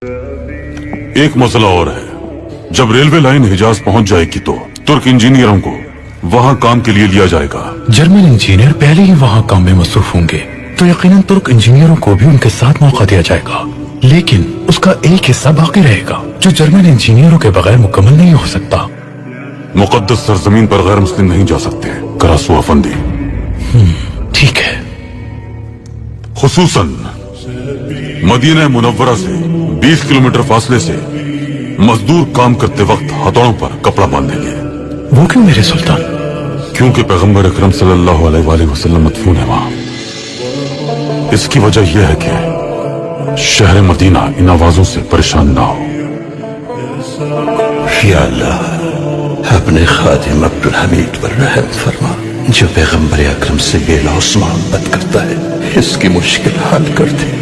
ایک مسئلہ اور ہے، جب ریلوے لائن حجاز پہنچ جائے گی تو ترک انجینئروں کو وہاں کام کے لیے لیا جائے گا۔ جرمن انجینئر پہلے ہی وہاں کام میں مصروف ہوں گے تو یقیناً ترک انجینئروں کو بھی ان کے ساتھ موقع دیا جائے گا، لیکن اس کا ایک حصہ باقی رہے گا جو جرمن انجینئروں کے بغیر مکمل نہیں ہو سکتا۔ مقدس سرزمین پر غیر مسلم نہیں جا سکتے کراسو افندی۔ ٹھیک ہے۔ خصوصاً مدینہ منورہ سے 20 کلومیٹر فاصلے سے مزدور کام کرتے وقت ہتھوڑوں پر کپڑا باندھیں گے۔ وہ کیوں میرے سلطان؟ کیونکہ پیغمبر اکرم صلی اللہ علیہ وآلہ وسلم مدفون ہے وہاں۔ اس کی وجہ یہ ہے کہ شہر مدینہ ان آوازوں سے پریشان نہ ہو۔ یا اللہ اپنے خادم عبدالحمید پر رحم فرما، جو پیغمبر اکرم سے بے لوث محبت کرتا ہے، اس کی مشکل حل کر دے۔